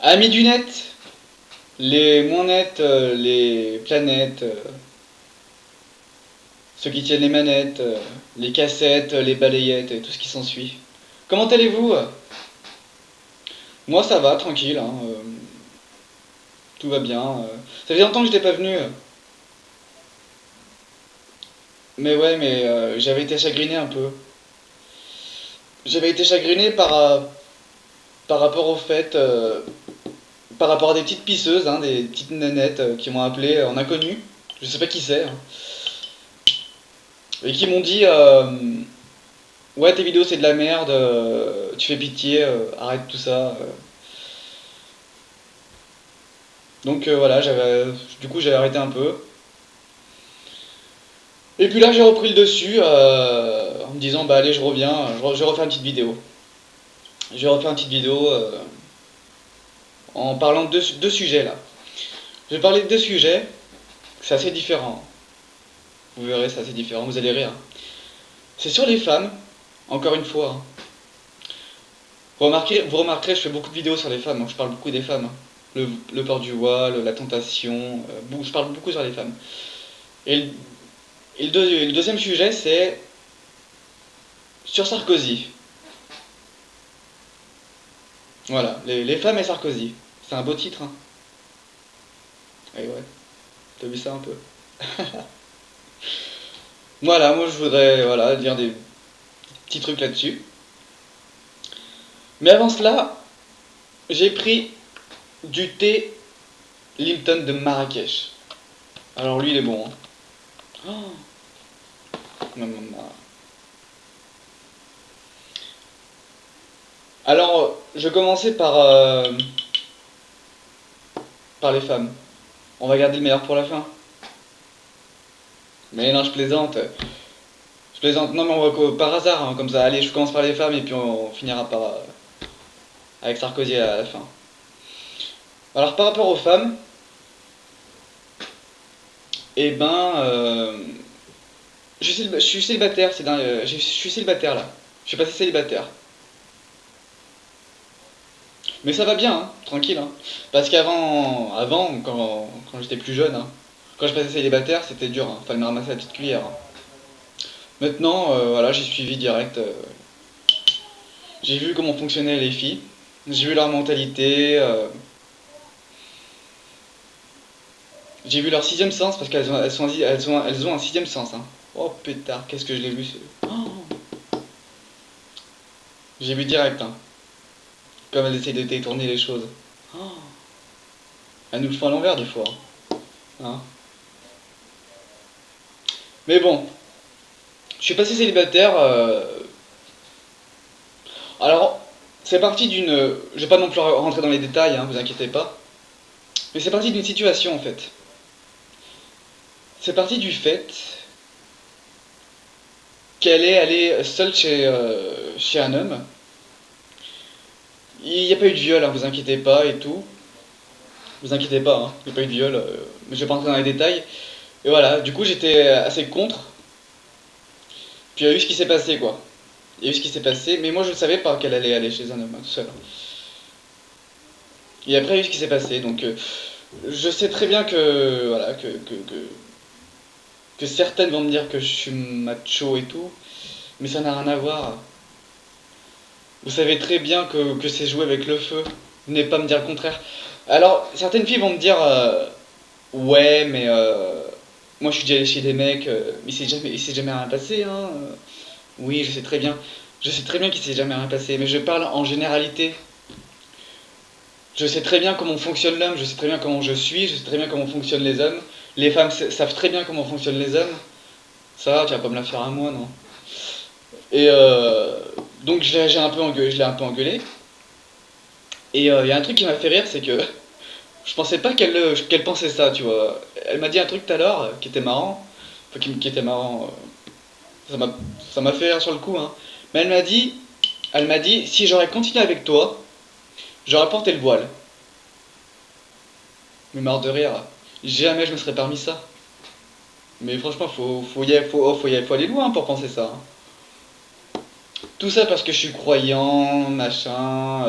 Amis du net, les moins nets, les planètes, ceux qui tiennent les manettes, les cassettes, les balayettes et tout ce qui s'ensuit. Comment allez-vous? Moi ça va, tranquille, hein, tout va bien. Ça fait longtemps que je n'étais pas venu. Mais ouais, mais j'avais été chagriné un peu. J'avais été chagriné par rapport au fait, par rapport à des petites pisseuses, hein, des petites nanettes qui m'ont appelé en inconnu. Je sais pas qui c'est, hein, et qui m'ont dit ouais, tes vidéos c'est de la merde, tu fais pitié, arrête tout ça. Donc voilà, du coup j'avais arrêté un peu. Et puis là j'ai repris le dessus en me disant bah allez je reviens, je refais une petite vidéo. Je vais refaire une petite vidéo en parlant de deux sujets là. Je vais parler de deux sujets, c'est assez différent. Vous verrez, c'est assez différent, vous allez rire. C'est sur les femmes, encore une fois, hein. Vous remarquerez, je fais beaucoup de vidéos sur les femmes, hein. Je parle beaucoup des femmes, hein. Le port du voile, la tentation, je parle beaucoup sur les femmes. Et, le, et le deuxième sujet, c'est sur Sarkozy. Voilà, les femmes et Sarkozy. C'est un beau titre, hein. Et ouais, t'as vu ça un peu. Voilà, moi je voudrais dire des petits trucs là-dessus. Mais avant cela, j'ai pris du thé Lipton de Marrakech. Alors lui, il est bon, hein. Oh, maman. Alors, je vais commencer par les femmes. On va garder le meilleur pour la fin. Mais non, je plaisante. Je plaisante. Non, mais on va par hasard, hein, comme ça. Allez, je commence par les femmes et puis on finira avec Sarkozy à la fin. Alors, par rapport aux femmes, eh ben, je suis célibataire. Je suis célibataire là. Je suis passé célibataire. Mais ça va bien, hein, tranquille, hein. Parce qu'avant, quand j'étais plus jeune, hein, quand je passais célibataire, c'était dur, hein. Fallait me ramasser la petite cuillère, hein. Maintenant, voilà, j'ai suivi direct. J'ai vu comment fonctionnaient les filles. J'ai vu leur mentalité. J'ai vu leur sixième sens parce elles ont un sixième sens, hein. Oh pétard, qu'est-ce que je l'ai vu. Oh, j'ai vu direct, hein. Comme elles essayent de détourner les choses. Oh, elles nous le font à l'envers des fois, hein. Mais bon, je suis passé célibataire. Alors, c'est parti d'une. Je vais pas non plus rentrer dans les détails, hein, vous inquiétez pas. Mais c'est parti d'une situation en fait. C'est parti du fait qu'elle est allée seule chez un homme. Il n'y a pas eu de viol, hein, vous inquiétez pas et tout. Vous inquiétez pas, hein, il n'y a pas eu de viol, mais je vais pas rentrer dans les détails. Et voilà, du coup j'étais assez contre. Puis il y a eu ce qui s'est passé quoi. Il y a eu ce qui s'est passé, mais moi je ne savais pas qu'elle allait aller chez un homme, hein, seule. Et après il y a eu ce qui s'est passé, donc je sais très bien que voilà que certaines vont me dire que je suis macho et tout, mais ça n'a rien à voir. Vous savez très bien que c'est jouer avec le feu. Vous n'allez pas me dire le contraire. Alors, certaines filles vont me dire ouais, mais moi je suis déjà allé chez des mecs, mais il s'est jamais rien passé, hein. Oui, je sais très bien. Je sais très bien qu'il s'est jamais rien passé, mais je parle en généralité. Je sais très bien comment fonctionne l'homme, je sais très bien comment je suis, je sais très bien comment fonctionnent les hommes. Les femmes savent très bien comment fonctionnent les hommes. Ça, tu vas pas me la faire à moi, non. Et donc je l'ai un peu engueulé. Et il y a un truc qui m'a fait rire, c'est que je pensais pas qu'elle pensait ça, tu vois. Elle m'a dit un truc tout à l'heure qui était marrant. Enfin, qui était marrant. Ça m'a ça m'a fait rire sur le coup, hein. Mais elle m'a dit, si j'aurais continué avec toi, j'aurais porté le voile. Mais marre de rire. Jamais je me serais permis ça. Mais franchement, faut aller loin pour penser ça, hein. Tout ça parce que je suis croyant, machin.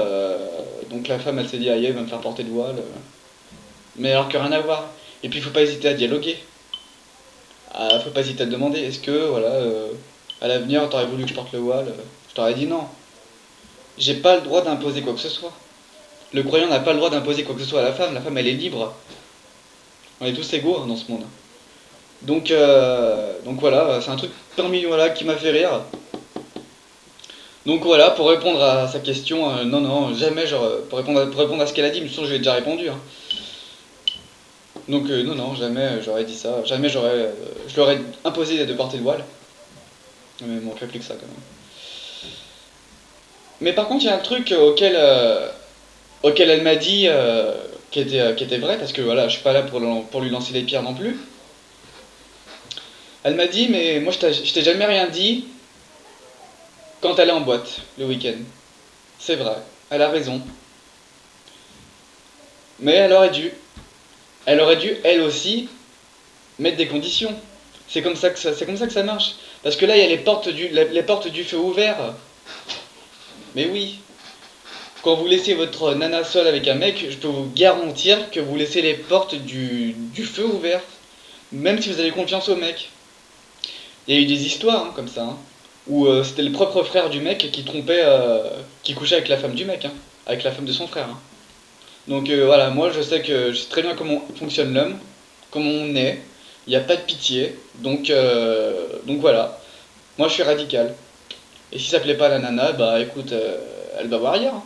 Donc donc la femme, elle s'est dit, aïe, elle va me faire porter le voile. Mais alors que rien à voir. Et puis, il faut pas hésiter à dialoguer. Ah, faut pas hésiter à te demander, est-ce que, voilà, à l'avenir, t'aurais voulu que je porte le voile? Je t'aurais dit non. J'ai pas le droit d'imposer quoi que ce soit. Le croyant n'a pas le droit d'imposer quoi que ce soit à la femme. La femme, elle est libre. On est tous égaux hein, dans ce monde. Donc voilà, c'est un truc parmi voilà qui m'a fait rire. Donc voilà, pour répondre à sa question, non, non, jamais, genre, pour répondre à ce qu'elle a dit, mais je lui ai déjà répondu. Hein. Donc non, non, jamais j'aurais dit ça, jamais je leur ai imposé de porter le voile. Mais il manquerait plus que ça quand même. Mais par contre, il y a un truc auquel elle m'a dit qui était vrai, parce que voilà, je suis pas là pour lui lancer les pierres non plus. Elle m'a dit, mais moi je t'ai jamais rien dit quand elle est en boîte le week-end. C'est vrai, elle a raison. Mais elle aurait dû, elle aussi, mettre des conditions. C'est comme ça que ça marche. Parce que là, il y a les portes du feu ouvertes. Mais oui, quand vous laissez votre nana seule avec un mec, je peux vous garantir que vous laissez les portes du feu ouvertes. Même si vous avez confiance au mec. Il y a eu des histoires hein, comme ça, hein, où c'était le propre frère du mec qui trompait, qui couchait avec la femme du mec, hein, avec la femme de son frère. Hein. Donc voilà, moi je sais très bien comment fonctionne l'homme, comment on est, il n'y a pas de pitié, donc voilà, moi je suis radical. Et si ça plaît pas à la nana, bah écoute, elle va voir ailleurs. Hein.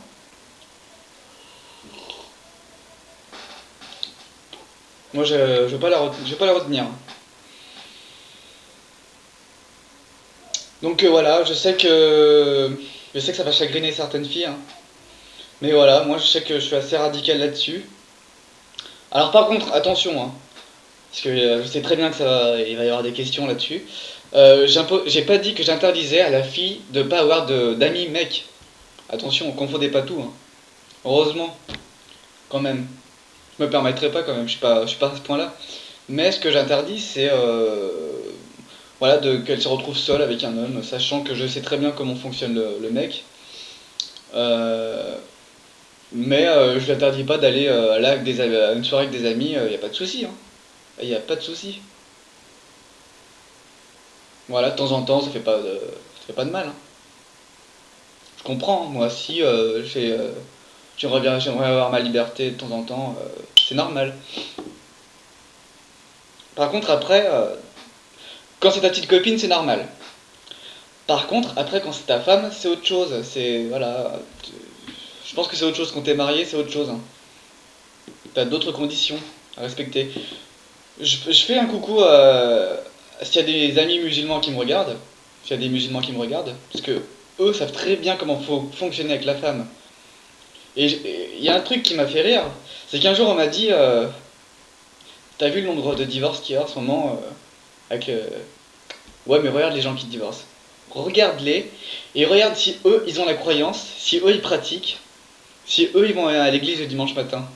Moi je veux pas la retenir. Donc voilà, je sais que ça va chagriner certaines filles, hein. Mais voilà, moi je sais que je suis assez radical là-dessus. Alors par contre, attention, hein, parce que je sais très bien que il va y avoir des questions là-dessus. J'ai pas dit que j'interdisais à la fille de pas avoir d'amis mecs. Attention, on confondait pas tout. Hein. Heureusement, quand même. Je me permettrai pas quand même, je suis pas à ce point-là. Mais ce que j'interdis, c'est voilà, qu'elle se retrouve seule avec un homme, sachant que je sais très bien comment fonctionne le mec. Euh, mais je lui interdis pas d'aller là avec à une soirée avec des amis, il n'y a pas de souci. Hein. Il n'y a pas de souci. Voilà, de temps en temps, ça fait pas de mal. Hein. Je comprends, hein, moi si j'aimerais avoir ma liberté de temps en temps, c'est normal. Par contre, après, quand c'est ta petite copine, c'est normal. Par contre, après, quand c'est ta femme, c'est autre chose. C'est, voilà, je pense que c'est autre chose. Quand t'es marié, c'est autre chose. Hein. T'as d'autres conditions à respecter. Je fais un coucou s'il y a des amis musulmans qui me regardent. S'il y a des musulmans qui me regardent. Parce que eux savent très bien comment faut fonctionner avec la femme. Et il y a un truc qui m'a fait rire. C'est qu'un jour on m'a dit t'as vu le nombre de divorces qu'il y a en ce moment avec ouais mais regarde les gens qui divorcent. Regarde-les et regarde si eux ils ont la croyance, si eux ils pratiquent, si eux ils vont à l'église le dimanche matin.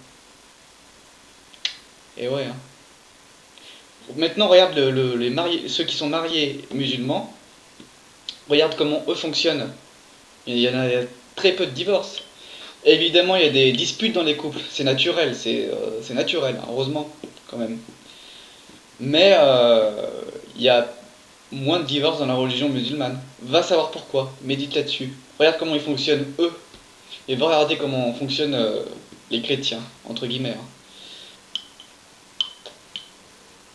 Et ouais. Hein. Maintenant regarde les mariés, ceux qui sont mariés musulmans, regarde comment eux fonctionnent. Il y en a très peu de divorces. Évidemment, il y a des disputes dans les couples, c'est naturel, c'est naturel, hein, heureusement, quand même. Mais il y a moins de divorces dans la religion musulmane. Va savoir pourquoi, médite là-dessus. Regarde comment ils fonctionnent eux, et va regarder comment fonctionnent les chrétiens, entre guillemets.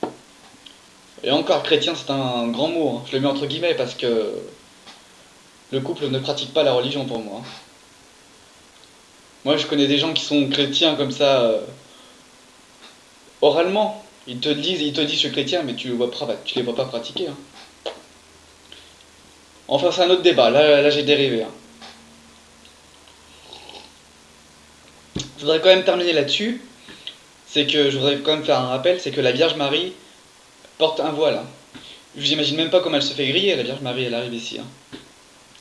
Hein. Et encore, chrétien, c'est un grand mot, hein. Je le mets entre guillemets parce que le couple ne pratique pas la religion pour moi. Hein. Moi, je connais des gens qui sont chrétiens comme ça, oralement. Ils te disent je suis chrétien, mais tu les vois pas pratiquer. Hein. Enfin, c'est un autre débat. Là j'ai dérivé. Hein. Je voudrais quand même terminer là-dessus. C'est que je voudrais quand même faire un rappel, c'est que la Vierge Marie porte un voile. Hein. J'imagine même pas comment elle se fait griller, la Vierge Marie, elle arrive ici. Hein.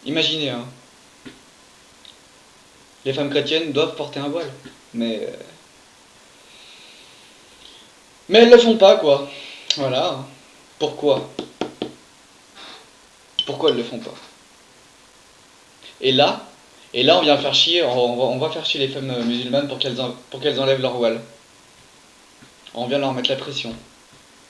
Imaginez, hein. Les femmes chrétiennes doivent porter un voile. Mais elles le font pas, quoi. Voilà. Pourquoi Pourquoi elles le font pas Et là, Et là, on vient faire chier, on va faire chier les femmes musulmanes pour qu'elles enlèvent leur voile. On vient leur mettre la pression.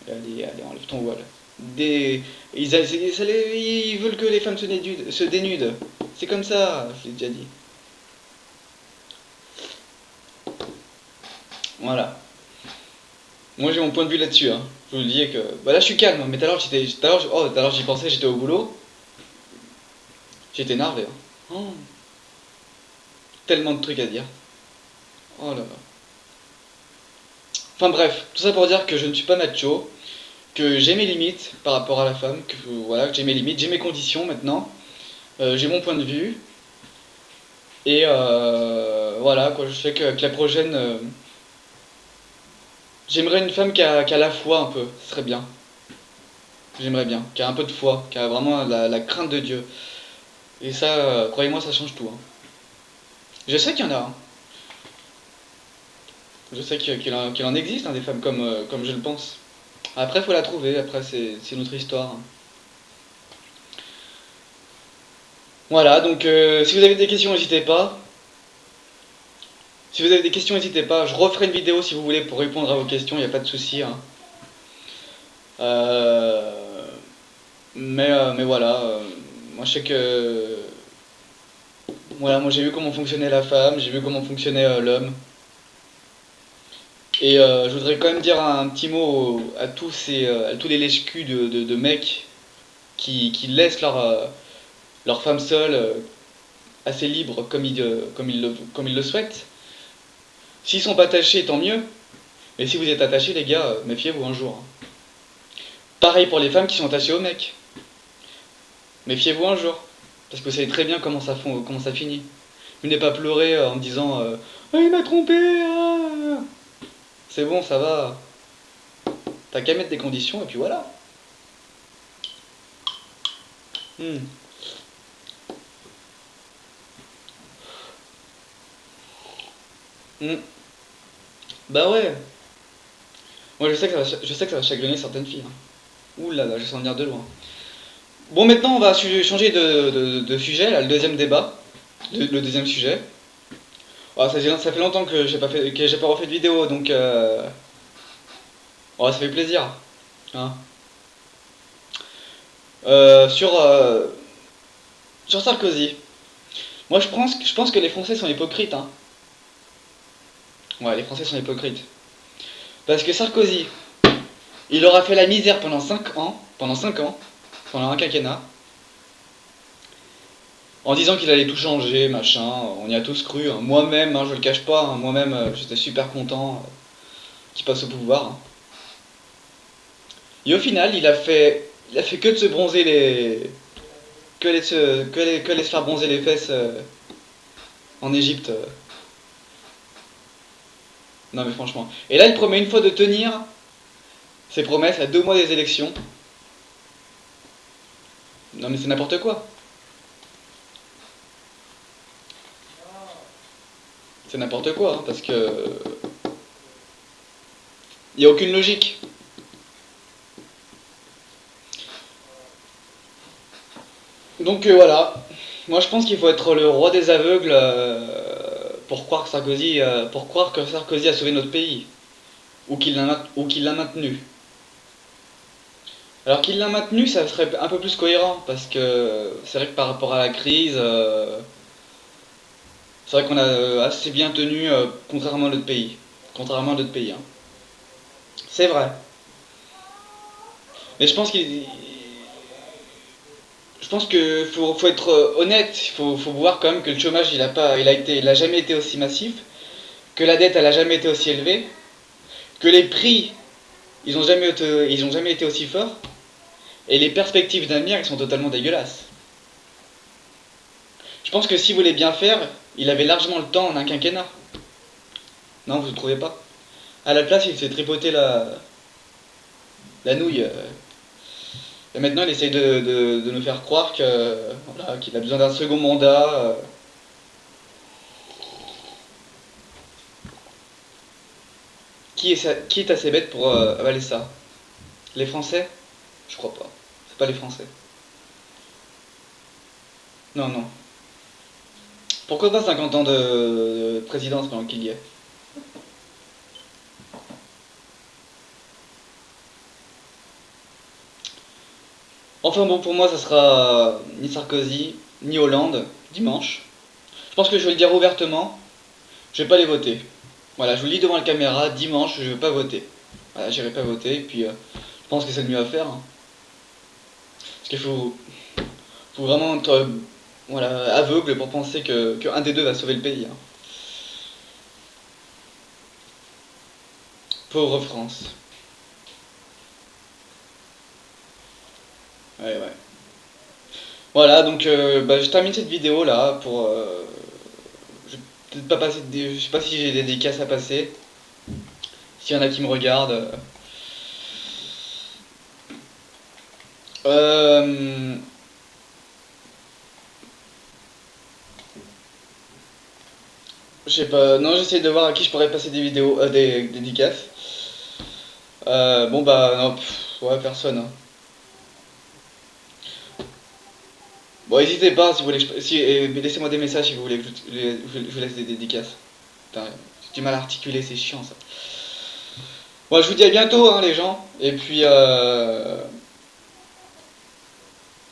Allez, allez, enlève ton voile. Des... ils veulent que les femmes se dénudent. C'est comme ça, je l'ai déjà dit. Voilà. Moi j'ai mon point de vue là-dessus. Hein. Je vous le dis que. Bah là je suis calme, mais tout à l'heure j'y pensais, j'étais au boulot. J'étais énervé. Hein. Oh, tellement de trucs à dire. Oh là là. Enfin bref, tout ça pour dire que je ne suis pas macho, que j'ai mes limites par rapport à la femme, que voilà, que j'ai mes limites, j'ai mes conditions maintenant, j'ai mon point de vue, et voilà quoi, je sais que la prochaine, j'aimerais une femme qui a la foi un peu, ce serait bien. J'aimerais bien, qui a un peu de foi, qui a vraiment la crainte de Dieu. Et ça, croyez-moi, ça change tout. Hein. Je sais qu'il y en a. Hein. Je sais qu'il en existe hein, des femmes comme je le pense. Après, faut la trouver. Après, c'est notre histoire. Hein. Voilà, donc si vous avez des questions, n'hésitez pas. Si vous avez des questions, n'hésitez pas. Je referai une vidéo si vous voulez pour répondre à vos questions, il n'y a pas de souci. Hein. Euh, mais voilà, moi je sais que voilà, moi j'ai vu comment fonctionnait la femme, j'ai vu comment fonctionnait l'homme. Et je voudrais quand même dire un petit mot à tous les lèche-culs de mecs qui laissent leur femme seule assez libre comme ils le souhaitent. S'ils sont pas attachés, tant mieux. Mais si vous êtes attachés, les gars, méfiez-vous un jour. Hein. Pareil pour les femmes qui sont attachées aux mecs. Méfiez-vous un jour. Parce que vous savez très bien comment ça finit. Venez pas pleurer en disant ah, il m'a trompé. Ah. C'est bon, ça va. T'as qu'à mettre des conditions et puis voilà. Hmm. Hmm. Bah ouais. Moi je sais que ça va chagriner certaines filles. Hein. Ouh là là, je vais s'en venir de loin. Bon, maintenant on va changer de sujet, là, le deuxième débat, le deuxième sujet. Ah, ça fait longtemps que j'ai pas refait de vidéo, donc oh, ça fait plaisir. Hein. Euh, sur, euh, sur Sarkozy. Moi je pense que les Français sont hypocrites. Hein. Ouais, les Français sont hypocrites. Parce que Sarkozy, il aura fait la misère pendant un quinquennat, en disant qu'il allait tout changer, machin, on y a tous cru. Hein. Moi-même, hein, je le cache pas, hein, moi-même j'étais super content qu'il passe au pouvoir. Hein. Et au final, il a fait que de se bronzer que les se faire bronzer les fesses en Égypte. Non mais franchement. Et là, il promet une fois de tenir ses promesses à 2 mois des élections. Non mais c'est n'importe quoi. C'est n'importe quoi, hein, parce que il y a aucune logique. Donc voilà. Moi, je pense qu'il faut être le roi des aveugles pour croire que Sarkozy a sauvé notre pays ou qu'il l'a maintenu. Alors qu'il l'a maintenu, ça serait un peu plus cohérent parce que c'est vrai que par rapport à la crise, c'est vrai qu'on a assez bien tenu contrairement à notre pays. Contrairement à d'autres pays. Hein. C'est vrai. Mais je pense que faut être honnête. Faut voir quand même que le chômage il a jamais été aussi massif, que la dette elle a jamais été aussi élevée, que les prix ils ont jamais été aussi forts, et les perspectives d'avenir elles sont totalement dégueulasses. Je pense que s'il voulait bien faire, il avait largement le temps en un quinquennat. Non, vous ne trouvez pas? À la place, il s'est tripoté la nouille. Et maintenant, il essaye de nous faire croire voilà, qu'il a besoin d'un second mandat. Qui est assez bête pour avaler ça? Les Français? Je crois pas. C'est pas les Français. Non, non. Pourquoi pas 50 ans de présidence pendant qu'il y est? Enfin bon, pour moi, ça sera ni Sarkozy, ni Hollande, dimanche. Je pense que je vais le dire ouvertement, je vais pas les voter. Voilà, je vous le dis devant la caméra, dimanche, je vais pas voter. Voilà, j'irai pas voter, et puis je pense que c'est le mieux à faire, hein. Parce qu'il faut vraiment être voilà, aveugle pour penser que un des deux va sauver le pays, hein. Pauvre France. Ouais, ouais. Voilà, donc bah, je termine cette vidéo là pour. Je vais peut-être pas passer. Je sais pas si j'ai des dédicaces à passer. S'il y en a qui me regardent. Euh, je sais pas. Non, j'essaie de voir à qui je pourrais passer des vidéos, des dédicaces. Bon bah non, ouais, personne, hein. Bon, n'hésitez pas si vous voulez. Laissez-moi des messages si vous voulez que je vous laisse des dédicaces. Putain, j'ai du mal à articuler, c'est chiant ça. Bon, je vous dis à bientôt, hein, les gens. Et puis à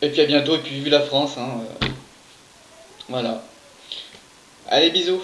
bientôt. Et puis vive la France, hein, voilà. Allez, bisous.